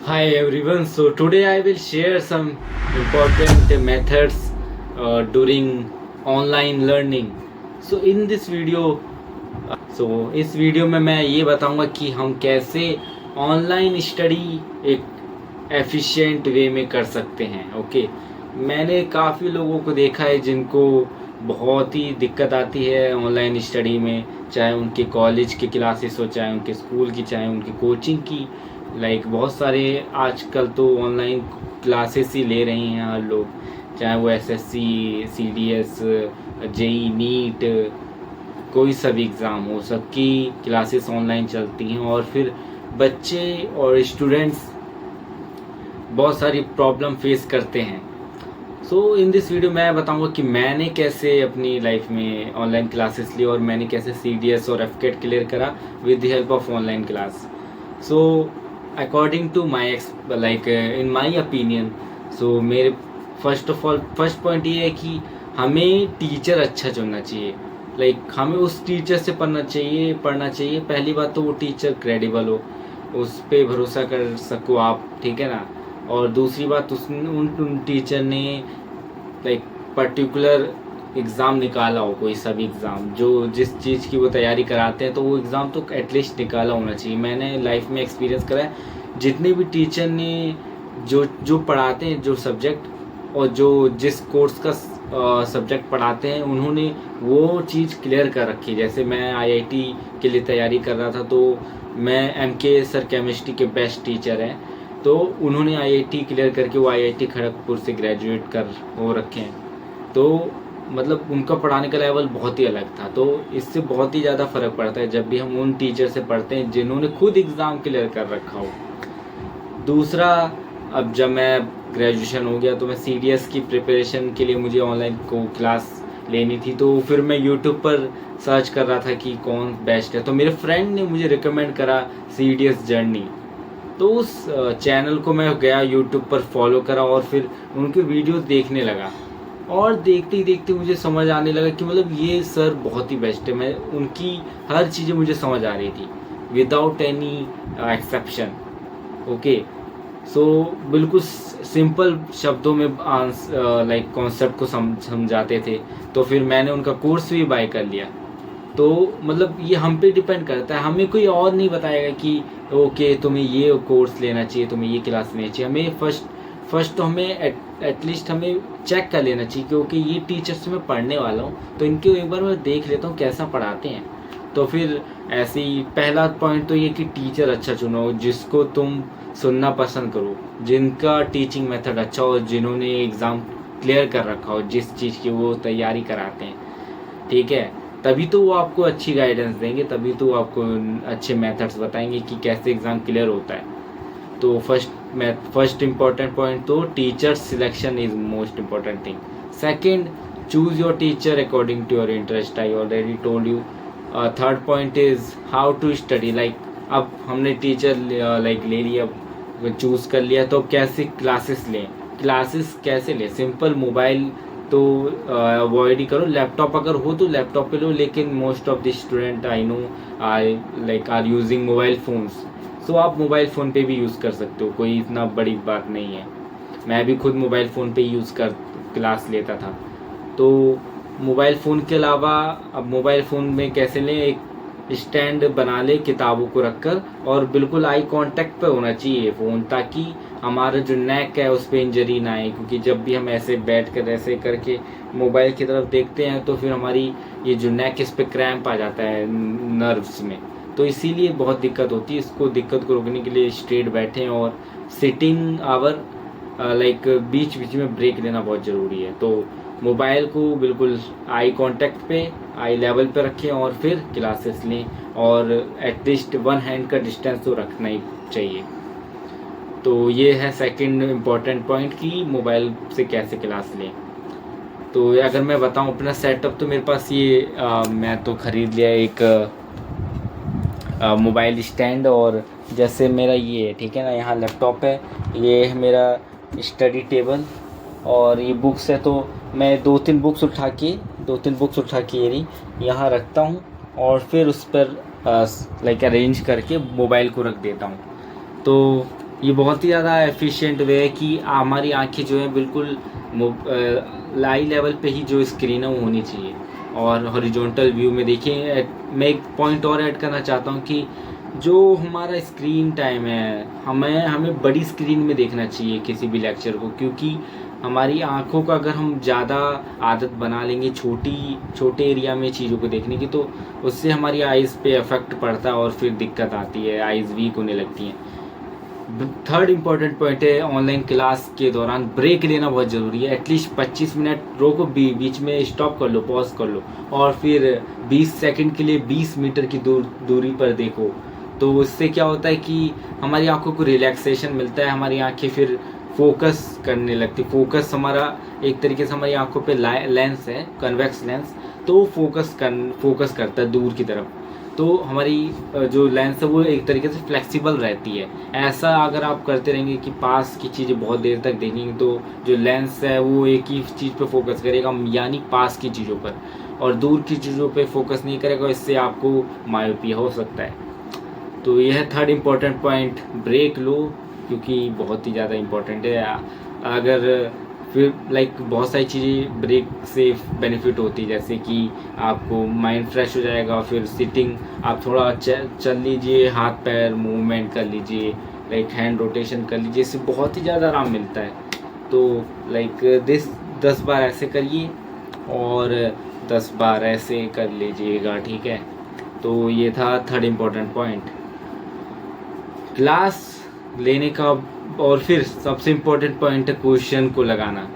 Hi everyone. So today I will share some important methods during online learning. So in this video, इस video में मैं ये बताऊंगा कि हम कैसे ऑनलाइन स्टडी एक एफिशिएंट वे में कर सकते हैं। ओके, मैंने काफ़ी लोगों को देखा है जिनको बहुत ही दिक्कत आती है ऑनलाइन स्टडी में, चाहे उनके कॉलेज की क्लासेस हो, चाहे उनके स्कूल की, चाहे उनकी कोचिंग की। बहुत सारे आजकल तो ऑनलाइन क्लासेस ही ले रहे हैं हर लोग, चाहे वो एसएससी, सीडीएस, जेई, नीट, कोई सा भी एग्ज़ाम हो, सबकी क्लासेस ऑनलाइन चलती हैं। और फिर बच्चे और स्टूडेंट्स बहुत सारी प्रॉब्लम फेस करते हैं। सो इन दिस वीडियो मैं बताऊंगा कि मैंने कैसे अपनी लाइफ में ऑनलाइन क्लासेस ली और मैंने कैसे सीडीएस और एफकेट क्लियर करा with the help of online class. So according to my in my opinion, so मेरे फर्स्ट पॉइंट ये है कि हमें टीचर अच्छा चुनना चाहिए। हमें उस टीचर से पढ़ना चाहिए। पहली बात तो वो टीचर क्रेडिबल हो, उस पर भरोसा कर सको आप, ठीक है ना। और दूसरी बात, उन टीचर ने पर्टिकुलर एग्ज़ाम निकाला हो, कोई सा भी एग्ज़ाम जो जिस चीज़ की वो तैयारी कराते हैं, तो वो एग्ज़ाम तो एटलीस्ट निकाला होना चाहिए। मैंने लाइफ में एक्सपीरियंस करा है, जितने भी टीचर ने जो जो पढ़ाते हैं, जो सब्जेक्ट और जो जिस कोर्स का सब्जेक्ट पढ़ाते हैं, उन्होंने वो चीज़ क्लियर कर रखी है। जैसे मैं आईआईटी के लिए तैयारी कर रहा था, तो मैं एमके सर केमिस्ट्री के बेस्ट टीचर हैं, तो उन्होंने आईआईटी क्लियर करके वो आईआईटी खड़गपुर से ग्रेजुएट कर हो रखे हैं। तो मतलब उनका पढ़ाने का लेवल बहुत ही अलग था। तो इससे बहुत ही ज़्यादा फ़र्क पड़ता है जब भी हम उन टीचर से पढ़ते हैं जिन्होंने खुद एग्ज़ाम क्लियर कर रखा हो। दूसरा, अब जब मैं ग्रेजुएशन हो गया तो मैं सीडीएस की प्रिपरेशन के लिए मुझे ऑनलाइन को क्लास लेनी थी, तो फिर मैं यूट्यूब पर सर्च कर रहा था कि कौन बेस्ट है। तो मेरे फ्रेंड ने मुझे रिकमेंड करा सीडीएस जर्नी, तो उस चैनल को मैं गया यूट्यूब पर फॉलो करा और फिर उनके वीडियोस देखने लगा। और देखते ही देखते मुझे समझ आने लगा कि मतलब ये सर बहुत ही बेस्ट है। मैं उनकी हर चीज़ें मुझे समझ आ रही थी विदाउट एनी एक्सेप्शन। ओके, सो बिल्कुल सिंपल शब्दों में कॉन्सेप्ट को समझाते थे। तो फिर मैंने उनका कोर्स भी बाय कर लिया। तो मतलब ये हम पे डिपेंड करता है, हमें कोई और नहीं बताएगा कि ओके तुम्हें ये कोर्स लेना चाहिए, तुम्हें ये क्लास लेनी चाहिए। हमें फर्स्ट तो हमें एटलीस्ट हमें चेक कर लेना चाहिए, क्योंकि ये टीचर से मैं पढ़ने वाला हूँ तो इनको एक बार मैं देख लेता हूँ कैसा पढ़ाते हैं। तो फिर ऐसे ही पहला पॉइंट तो ये कि टीचर अच्छा चुनो जिसको तुम सुनना पसंद करो, जिनका टीचिंग मेथड अच्छा हो, जिन्होंने एग्ज़ाम क्लियर कर रखा हो जिस चीज़ की वो तैयारी कराते हैं, ठीक है। तभी तो वो आपको अच्छी गाइडेंस देंगे, तभी तो वो आपको अच्छे मेथड्स बताएंगे कि कैसे एग्ज़ाम क्लियर होता है। तो फर्स्ट इम्पॉर्टेंट पॉइंट तो teacher selection is most important thing. Second, choose your teacher according to your interest, I already told you. Third point is how to study. अब हमने टीचर ले लिया, चूज़ कर लिया, तो अब कैसे क्लासेस लें, क्लासेस कैसे लें। सिंपल, मोबाइल तो अवॉइड ही करो। लैपटॉप अगर हो तो लैपटॉप पे लो, लेकिन most of the student I know are using mobile phones. So आप मोबाइल फ़ोन पे भी यूज़ कर सकते हो, कोई इतना बड़ी बात नहीं है। मैं भी खुद मोबाइल फ़ोन पे यूज़ कर क्लास लेता था। तो मोबाइल फ़ोन के अलावा अब मोबाइल फ़ोन में कैसे लें, एक स्टैंड बना ले किताबों को रखकर, और बिल्कुल आई कांटेक्ट पे होना चाहिए फ़ोन, ताकि हमारा जो नेक है उस पर इंजरी ना आए। क्योंकि जब भी हम ऐसे बैठ कर ऐसे करके मोबाइल की तरफ देखते हैं तो फिर हमारी ये जो नेक, इस पर क्रैम्प आ जाता है नर्व्स में, तो इसीलिए बहुत दिक्कत होती है। इसको दिक्कत को रोकने के लिए स्ट्रेट बैठें और सिटिंग आवर बीच बीच में ब्रेक लेना बहुत ज़रूरी है। तो मोबाइल को बिल्कुल आई कांटेक्ट पे, आई लेवल पे रखें और फिर क्लासेस लें, और एटलीस्ट 1 हैंड का डिस्टेंस तो रखना ही चाहिए। तो ये है सेकंड इम्पॉर्टेंट पॉइंट कि मोबाइल से कैसे क्लास लें। तो अगर मैं बताऊं अपना सेटअप, तो मेरे पास ये मैं तो ख़रीद लिया एक मोबाइल स्टैंड, और जैसे मेरा ये है, ठीक है ना, यहाँ लैपटॉप है, ये है मेरा स्टडी टेबल, और ये बुक्स है। तो मैं दो तीन बुक्स उठा के ये नहीं यहाँ रखता हूँ, और फिर उस पर अरेंज करके मोबाइल को रख देता हूँ। तो ये बहुत ही ज़्यादा एफिशिएंट वे है कि हमारी आंखें जो है बिल्कुल लाई लेवल पे ही जो स्क्रीन है वो होनी चाहिए। और हॉरिजॉन्टल व्यू में देखिए, मैं एक पॉइंट और ऐड करना चाहता हूँ कि जो हमारा स्क्रीन टाइम है, हमें हमें बड़ी स्क्रीन में देखना चाहिए किसी भी लेक्चर को, क्योंकि हमारी आंखों का अगर हम ज़्यादा आदत बना लेंगे छोटे एरिया में चीज़ों को देखने की, तो उससे हमारी आइज़ पे इफ़ेक्ट पड़ता है और फिर दिक्कत आती है, आइज़ वीक होने लगती हैं। थर्ड इम्पॉर्टेंट पॉइंट है, ऑनलाइन क्लास के दौरान ब्रेक लेना बहुत ज़रूरी है। एटलीस्ट 25 मिनट रोको, बीच में स्टॉप कर लो, पॉज कर लो, और फिर 20 सेकंड के लिए 20 मीटर की दूरी पर देखो। तो उससे क्या होता है कि हमारी आंखों को रिलैक्सेशन मिलता है, हमारी आंखें फिर फोकस करने लगती। फोकस हमारा एक तरीके से हमारी आंखों पे लेंस है, कन्वेक्स लेंस, तो फोकस करता है दूर की तरफ। तो हमारी जो लेंस है वो एक तरीके से फ्लेक्सिबल रहती है। ऐसा अगर आप करते रहेंगे कि पास की चीज़ें बहुत देर तक देखेंगे, तो जो लेंस है वो एक ही चीज़ पे फोकस करेगा, यानी पास की चीज़ों पर, और दूर की चीज़ों पे फोकस नहीं करेगा। इससे आपको मायोपिया हो सकता है। तो यह है थर्ड इम्पॉर्टेंट पॉइंट, ब्रेक लो, क्योंकि बहुत ही ज़्यादा इम्पोर्टेंट है। अगर फिर बहुत सारी चीज़ें ब्रेक से बेनिफिट होती है, जैसे कि आपको माइंड फ्रेश हो जाएगा। फिर सिटिंग, आप थोड़ा चल लीजिए, हाथ पैर मूवमेंट कर लीजिए, हैंड रोटेशन कर लीजिए, इससे बहुत ही ज़्यादा आराम मिलता है। तो 10 बार ऐसे करिए और 10 बार ऐसे कर लीजिएगा, ठीक है। तो ये था थर्ड इम्पोर्टेंट पॉइंट, क्लास लेने का। और फिर सबसे इम्पोर्टेंट पॉइंट है क्वेश्चन को लगाना।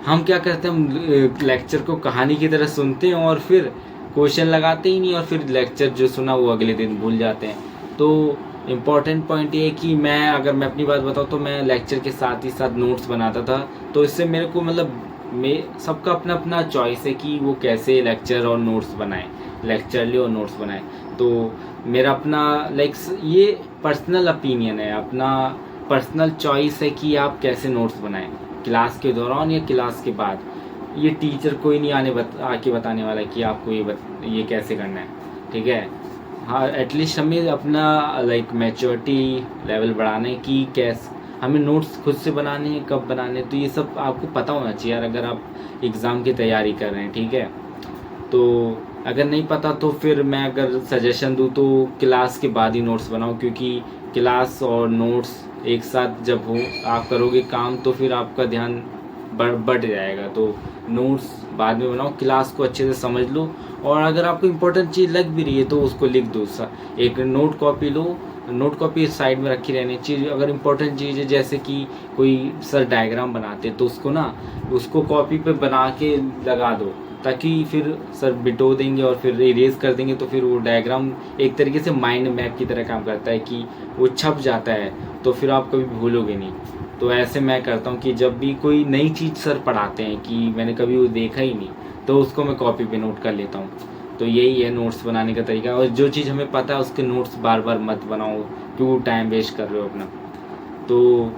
हम क्या करते हैं, हम लेक्चर को कहानी की तरह सुनते हैं और फिर क्वेश्चन लगाते ही नहीं, और फिर लेक्चर जो सुना वो अगले दिन भूल जाते हैं। तो इम्पॉर्टेंट पॉइंट ये है कि अगर मैं अपनी बात बताऊँ तो मैं लेक्चर के साथ ही साथ नोट्स बनाता था। तो इससे मेरे को सबका अपना अपना चॉइस है कि वो कैसे लेक्चर और नोट्स बनाए, लेक्चर ले और नोट्स बनाए। तो मेरा अपना ये पर्सनल ओपिनियन है, अपना पर्सनल चॉइस है कि आप कैसे नोट्स बनाएं, क्लास के दौरान या क्लास के बाद। ये टीचर कोई नहीं आके बताने वाला कि आपको ये कैसे करना है, ठीक है। हाँ, एटलीस्ट हमें अपना मैच्योरिटी लेवल बढ़ाने की कैसे हमें नोट्स खुद से बनाने हैं, कब बनाने, तो ये सब आपको पता होना चाहिए यार, अगर आप एग्ज़ाम की तैयारी कर रहे हैं, ठीक है। तो अगर नहीं पता तो फिर मैं अगर सजेशन दूँ तो क्लास के बाद ही नोट्स बनाओ, क्योंकि क्लास और नोट्स एक साथ जब हो आप करोगे काम, तो फिर आपका ध्यान बढ़ जाएगा। तो नोट्स बाद में बनाओ, क्लास को अच्छे से समझ लो, और अगर आपको इम्पोर्टेंट चीज़ लग भी रही है तो उसको लिख दो। एक नोट कॉपी लो, नोट कॉपी साइड में रखी रहनी चाहिए। अगर इम्पोर्टेंट चीज़ है, जैसे कि कोई सर डायग्राम बनाते तो उसको कॉपी पे बना के लगा दो, ताकि फिर सर बिटो देंगे और फिर इरेज कर देंगे, तो फिर वो डायग्राम एक तरीके से माइंड मैप की तरह काम करता है कि वो छप जाता है, तो फिर आप कभी भूलोगे नहीं। तो ऐसे मैं करता हूँ कि जब भी कोई नई चीज़ सर पढ़ाते हैं कि मैंने कभी वो देखा ही नहीं, तो उसको मैं कॉपी पे नोट कर लेता हूँ। तो यही है नोट्स बनाने का तरीका। और जो चीज़ हमें पता है उसके नोट्स बार बार मत बनाओ, क्यों टाइम वेस्ट कर रहे हो अपना। तो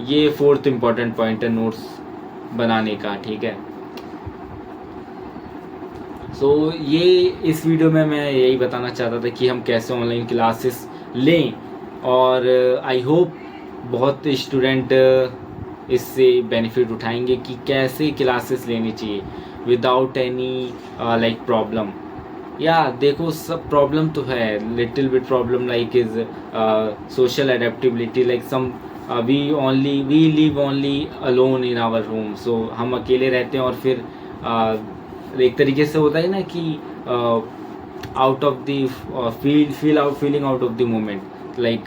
ये फोर्थ इम्पॉर्टेंट पॉइंट है नोट्स बनाने का, ठीक है। सो ये इस वीडियो में मैं यही बताना चाहता था कि हम कैसे ऑनलाइन क्लासेस लें, और आई होप बहुत स्टूडेंट इससे बेनिफिट उठाएंगे कि कैसे क्लासेस लेनी चाहिए विदाउट एनी प्रॉब्लम। या देखो, सब प्रॉब्लम तो है, little bit problem is social adaptability, some we live only alone in our home. So हम अकेले रहते हैं, और फिर एक तरीके से होता है ना कि out of the feeling out of the moment,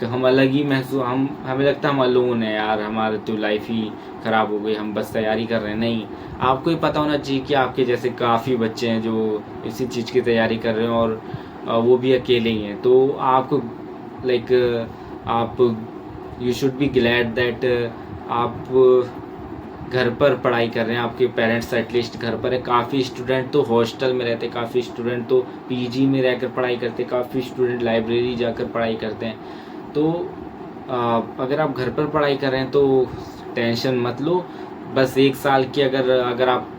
हम अलग ही महसूस, हमें लगता है हम अलोन है यार, हमारी तो लाइफ ही ख़राब हो गई, हम बस तैयारी कर रहे हैं। नहीं, आपको ही पता होना चाहिए कि आपके जैसे काफ़ी बच्चे हैं जो इसी चीज़ की तैयारी कर रहे हैं, और वो भी अकेले ही हैं। तो आपको आप you should be glad that आप घर पर पढ़ाई कर रहे हैं, आपके पेरेंट्स एटलीस्ट घर पर है। काफ़ी स्टूडेंट तो हॉस्टल में रहते, काफ़ी स्टूडेंट तो पीजी में रहकर पढ़ाई करते, काफ़ी स्टूडेंट लाइब्रेरी जाकर पढ़ाई करते हैं। तो अगर आप घर पर पढ़ाई कर रहे हैं तो टेंशन मत लो। बस 1 साल की अगर आप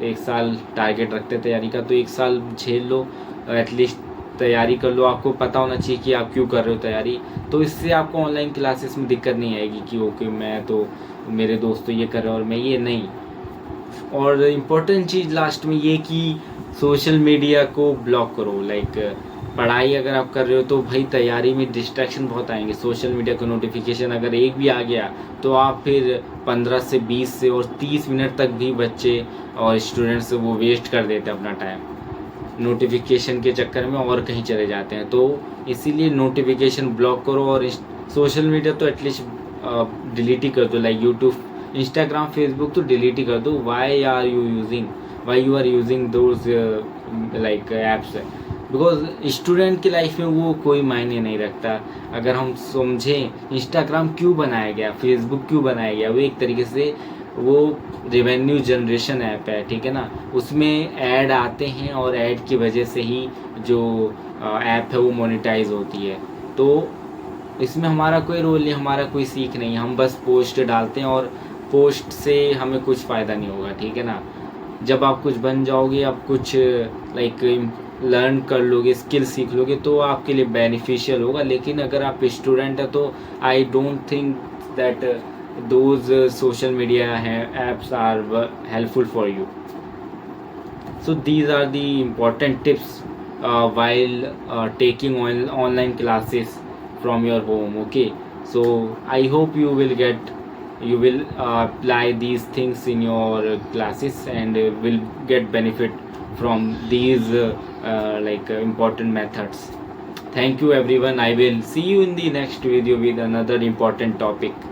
1 साल टारगेट रखते तैयारी का, तो 1 साल झेल लो। एटलीस्ट तैयारी कर लो, आपको पता होना चाहिए कि आप क्यों कर रहे हो तैयारी। तो इससे आपको ऑनलाइन क्लासेस में दिक्कत नहीं आएगी कि ओके मैं तो, मेरे दोस्त तो ये कर रहे हैं और मैं ये नहीं। और इम्पोर्टेंट चीज़ लास्ट में ये कि सोशल मीडिया को ब्लॉक करो। लाइक पढ़ाई अगर आप कर रहे हो तो भाई तैयारी में डिस्ट्रैक्शन बहुत आएंगे। सोशल मीडिया का नोटिफिकेशन अगर एक भी आ गया तो आप फिर 15 से 20 से और 30 मिनट तक भी बच्चे और स्टूडेंट्स वो वेस्ट कर देते हैं अपना टाइम, नोटिफिकेशन के चक्कर में और कहीं चले जाते हैं। तो इसीलिए नोटिफिकेशन ब्लॉक करो। और सोशल मीडिया तो एटलीस्ट डिलीट ही कर दो। लाइक यूट्यूब, इंस्टाग्राम, फेसबुक तो डिलीट ही कर दो। Why you are using those like apps, because student की लाइफ में वो कोई मायने नहीं रखता। अगर हम समझें इंस्टाग्राम क्यों बनाया गया, फेसबुक क्यों बनाया गया, वो एक तरीके से वो रेवेन्यू जनरेशन ऐप है, ठीक है ना। उसमें ऐड आते हैं और ऐड की वजह से ही जो ऐप है वो मोनेटाइज होती है। तो इसमें हमारा कोई रोल नहीं, हमारा कोई सीख नहीं, हम बस पोस्ट डालते हैं और पोस्ट से हमें कुछ फ़ायदा नहीं होगा, ठीक है ना। जब आप कुछ बन जाओगे, आप कुछ लाइक लर्न कर लोगे, स्किल सीख लोगे तो आपके लिए बेनिफिशियल होगा। लेकिन अगर आप स्टूडेंट हैं तो I don't think that those social media apps are helpful for you. So these are the important tips while taking online classes from your home. Okay, so I hope you will apply these things in your classes and will get benefit from these important methods. Thank you everyone. I will see you in the next video with another important topic.